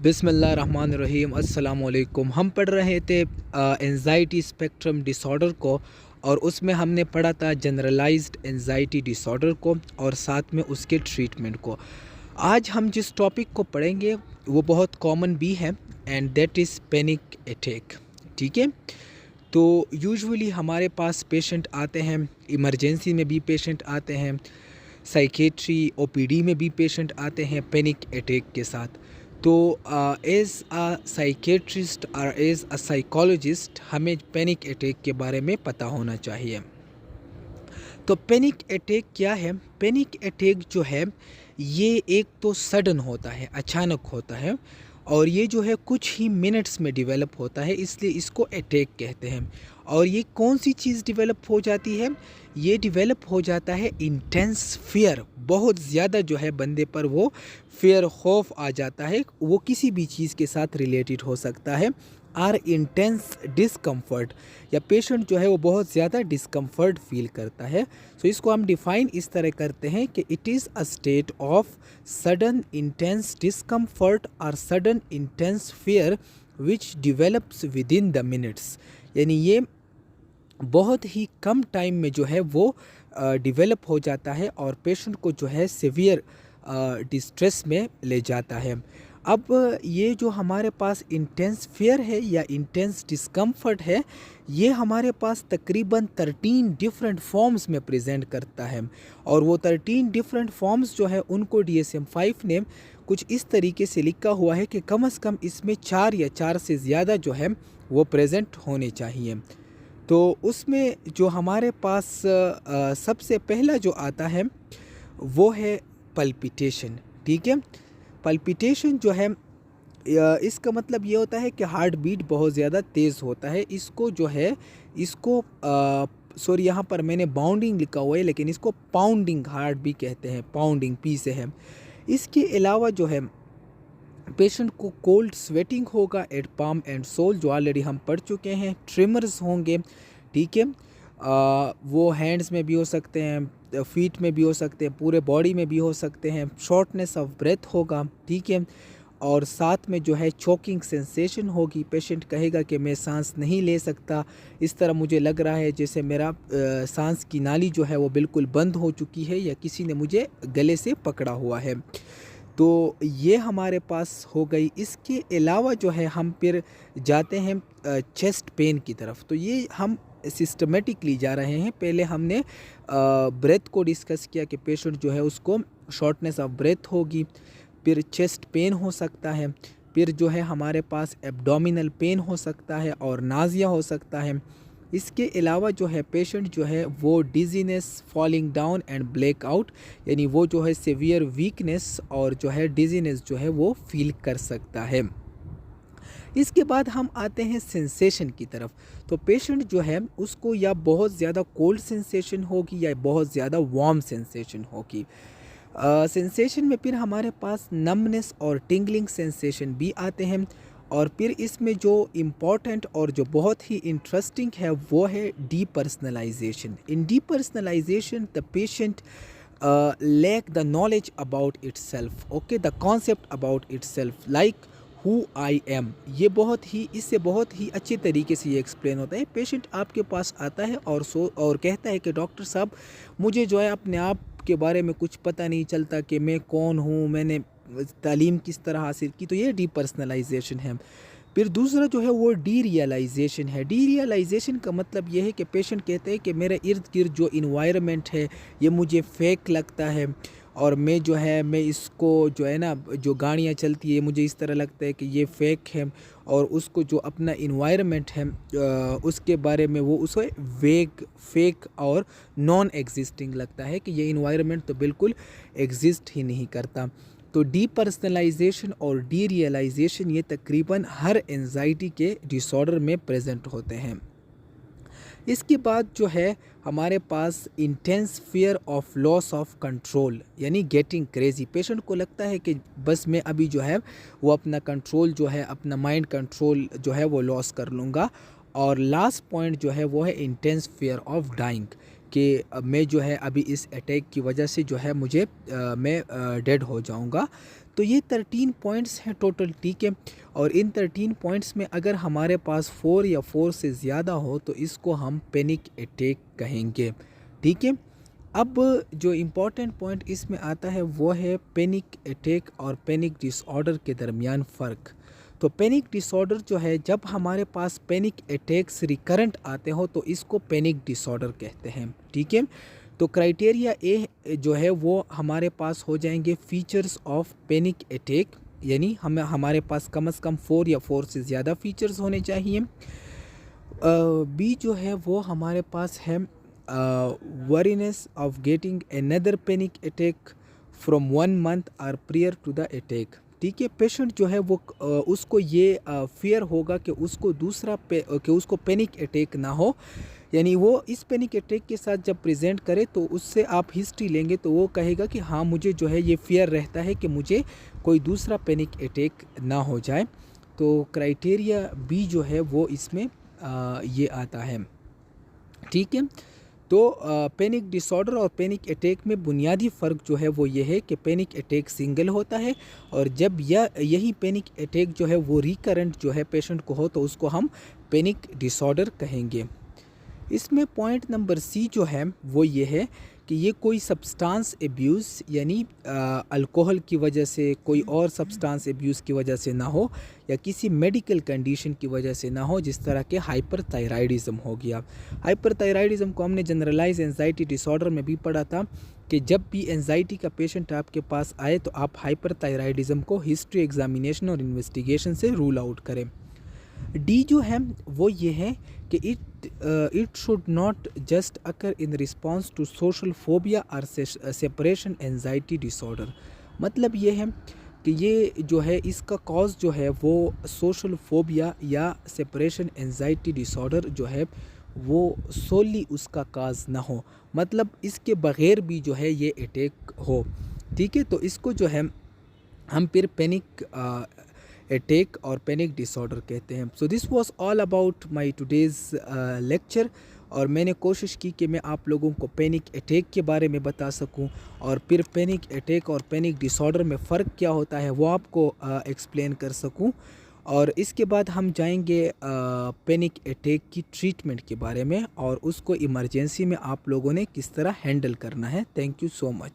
बिस्मिल्लाहिर्रहमानिर्रहीम अस्सलाम वालेकुम। हम पढ़ रहे थे एंजाइटी स्पेक्ट्रम डिसऑर्डर को, और उसमें हमने पढ़ा था जनरलाइज्ड एंजाइटी डिसऑर्डर को और साथ में उसके ट्रीटमेंट को। आज हम जिस टॉपिक को पढ़ेंगे वो बहुत कॉमन भी है, and that is panic attack. ठीक है, तो यूजुअली हमारे पास पेशेंट आते हैं, इमरजेंसी में भी पेशेंट आते हैं, साइकेट्री ओपीडी में भी पेशेंट आते हैं पैनिक अटैक के साथ। तो एज़ अ साइकेट्रिस्ट और एज़ अ साइकोलॉजिस्ट हमें पैनिक अटैक के बारे में पता होना चाहिए। तो पैनिक अटैक क्या है? पैनिक अटैक जो है ये एक तो सडन होता है, अचानक होता है, और ये जो है कुछ ही मिनट्स में डेवलप होता है, इसलिए इसको अटैक कहते हैं। और ये कौन सी चीज़ डेवलप हो जाती है? ये डेवलप हो जाता है इंटेंस फियर। बहुत ज़्यादा जो है बंदे पर वो फियर, खौफ आ जाता है। वो किसी भी चीज़ के साथ रिलेटेड हो सकता है। आर इंटेंस डिस्कम्फर्ट, या पेशेंट जो है वो बहुत ज़्यादा डिस्कम्फर्ट फील करता है। सो इसको हम डिफ़ाइन इस तरह करते हैं कि it is a state of sudden intense discomfort और sudden intense fear which develops within the minutes. यानी ये बहुत ही कम टाइम में जो है वो डिवेलप हो जाता है और पेशेंट को जो है सिवियर डिस्ट्रेस में ले जाता है। अब ये जो हमारे पास इंटेंस फियर है या इंटेंस डिस्कम्फर्ट है, ये हमारे पास तकरीबन 13 डिफरेंट फॉर्म्स में प्रेजेंट करता है, और वो 13 डिफरेंट फॉर्म्स जो है उनको DSM-5 ने कुछ इस तरीके से लिखा हुआ है कि कम से कम इसमें 4 या 4 से ज़्यादा जो है वो प्रेजेंट होने चाहिए। तो उसमें जो हमारे पास सबसे पहला जो आता है वो है पल्पिटेशन। ठीक है, पल्पिटेशन जो है इसका मतलब ये होता है कि हार्ट बीट बहुत ज़्यादा तेज़ होता है। इसको जो है इसको सॉरी, यहाँ पर मैंने बाउंडिंग लिखा हुआ है, लेकिन इसको पाउंडिंग हार्ट भी कहते हैं, पाउंडिंग पी से है। इसके अलावा जो है पेशेंट को कोल्ड स्वेटिंग होगा एट पाम एंड सोल, जो ऑलरेडी हम पढ़ चुके हैं। ट्रिमर्स होंगे, ठीक है, वो हैंड्स में भी हो सकते हैं, फीट में भी हो सकते हैं, पूरे बॉडी में भी हो सकते हैं। शॉर्टनेस ऑफ ब्रेथ होगा, ठीक है, और साथ में जो है चोकिंग सेंसेशन होगी। पेशेंट कहेगा कि मैं सांस नहीं ले सकता, इस तरह मुझे लग रहा है जैसे मेरा सांस की नाली जो है वो बिल्कुल बंद हो चुकी है या किसी ने मुझे गले से पकड़ा हुआ है। तो ये हमारे पास हो गई। इसके अलावा जो है हम फिर जाते हैं चेस्ट पेन की तरफ। तो ये हम सिस्टमेटिकली जा रहे हैं। पहले हमने ब्रेथ को डिस्कस किया कि पेशेंट जो है उसको शॉर्टनेस ऑफ ब्रेथ होगी, फिर चेस्ट पेन हो सकता है, फिर जो है हमारे पास एब्डोमिनल पेन हो सकता है और नाज़िया हो सकता है। इसके अलावा जो है पेशेंट जो है वो dizziness, falling down and blackout, यानी वो जो है सीवियर वीकनेस और जो है डिजीनेस जो है वो फील कर सकता है। इसके बाद हम आते हैं सेंसेशन की तरफ। तो पेशेंट जो है उसको या बहुत ज़्यादा कोल्ड सेंसेशन होगी या बहुत ज़्यादा वार्म सेंसेशन होगी। सेंसेशन में फिर हमारे पास नमनेस और टिंगलिंग सेंसेशन भी आते हैं। और फिर इसमें जो इम्पॉर्टेंट और जो बहुत ही इंटरेस्टिंग है वो है depersonalisation. In depersonalisation the patient lack the knowledge about itself, okay, the concept about itself, like who I am। ये इससे बहुत ही अच्छे तरीके से ये एक्सप्लेन होता है। पेशेंट आपके पास आता है और कहता है कि डॉक्टर साहब मुझे जो है अपने आप के बारे में कुछ पता नहीं चलता कि मैं कौन हूँ, मैंने तालीम किस तरह हासिल की। तो ये डीपर्सनलाइजेशन है। फिर दूसरा जो है वो डीरियलाइजेशन है। डीरियलाइजेशन का मतलब ये है कि पेशेंट कहते हैं कि मेरे इर्द गिर्द जो इन्वायरमेंट है ये मुझे फेक लगता है, और मैं इसको जो है ना, जो गाड़ियाँ चलती है मुझे इस तरह लगता है कि ये फेक है, और उसको जो अपना इन्वायरमेंट है उसके बारे में वो उसे फेक और नॉन एग्जिस्टिंग लगता है कि ये इन्वायरमेंट तो बिल्कुल एग्जिस्ट ही नहीं करता। तो डीपर्सनलाइजेशन और डीरियलाइजेशन ये तकरीबन हर एंजाइटी के डिसऑर्डर में प्रेजेंट होते हैं। इसके बाद जो है हमारे पास intense fear of loss of control, यानी गेटिंग क्रेजी। पेशेंट को लगता है कि बस मैं अभी जो है वो अपना कंट्रोल जो है, अपना माइंड कंट्रोल जो है वो लॉस कर लूँगा। और लास्ट पॉइंट जो है वो है इंटेंस फियर ऑफ डाइंग, कि मैं जो है अभी इस अटैक की वजह से जो है मैं डेड हो जाऊंगा। तो ये 13 पॉइंट्स हैं टोटल, ठीक है। और इन 13 पॉइंट्स में अगर हमारे पास 4 या 4 से ज़्यादा हो तो इसको हम पैनिक अटैक कहेंगे, ठीक है। अब जो इम्पॉर्टेंट पॉइंट इसमें आता है वो है पैनिक अटैक और पैनिक डिसऑर्डर के दरमियान फ़र्क। तो पैनिक डिसऑर्डर जो है, जब हमारे पास पैनिक अटैक्स रिकरेंट आते हो तो इसको पैनिक डिसऑर्डर कहते हैं, ठीक है। तो क्राइटेरिया ए जो है वो हमारे पास हो जाएंगे फीचर्स ऑफ पैनिक अटैक, यानी हमारे पास कम से कम 4 या 4 से ज़्यादा फीचर्स होने चाहिए। बी जो है वो हमारे पास है worriness of getting another panic attack from 1 month और प्रियर टू द अटैक, ठीक है। पेशेंट जो है वो उसको ये फियर होगा कि उसको पैनिक अटैक ना हो, यानी वो इस पैनिक अटैक के साथ जब प्रेजेंट करे तो उससे आप हिस्ट्री लेंगे तो वो कहेगा कि हाँ मुझे जो है ये फियर रहता है कि मुझे कोई दूसरा पैनिक अटैक ना हो जाए। तो क्राइटेरिया बी जो है वो इसमें ये आता है, ठीक है। तो पैनिक डिसऑर्डर और पैनिक अटैक में बुनियादी फ़र्क जो है वो ये है कि पैनिक अटैक सिंगल होता है, और जब यही पैनिक अटैक जो है वो रिकरेंट जो है पेशेंट को हो तो उसको हम पैनिक डिसऑर्डर कहेंगे। इसमें पॉइंट नंबर सी जो है वो ये है कि ये कोई सब्सटेंस एब्यूज़ यानी अल्कोहल की वजह से, कोई और सब्सटेंस एब्यूज़ की वजह से ना हो, या किसी मेडिकल कंडीशन की वजह से ना हो, जिस तरह के हाइपरथायराइडिज़म हो गया। हाइपरथायराइडिज़म को हमने जनरलाइज एंजाइटी डिसऑर्डर में भी पढ़ा था कि जब भी एंजाइटी का पेशेंट आपके पास आए तो आप हाइपरथायराइडिज़म को हिस्ट्री एग्जामिनेशन और इन्वेस्टिगेशन से रूल आउट करें। डी जो है वो ये है कि it should not just occur in response to social phobia और सेपरेशन एंजाइटी डिसऑर्डर। मतलब ये है कि ये जो है इसका कॉज जो है वो सोशल फोबिया या सेपरेशन एंजाइटी डिसऑर्डर जो है वो सोली उसका काज ना हो, मतलब इसके बग़ैर भी जो है ये अटैक हो, ठीक है। तो इसको जो है हम फिर पैनिक अटैक और पैनिक डिसऑर्डर कहते हैं। So this was all about my today's lecture, और मैंने कोशिश की कि मैं आप लोगों को पैनिक अटैक के बारे में बता सकूं, और फिर पैनिक अटैक और पैनिक डिसऑर्डर में फ़र्क क्या होता है वो आपको एक्सप्लेन कर सकूं। और इसके बाद हम जाएंगे पैनिक अटैक की ट्रीटमेंट के बारे में, और उसको इमरजेंसी में आप लोगों ने किस तरह हैंडल करना है। Thank you so much.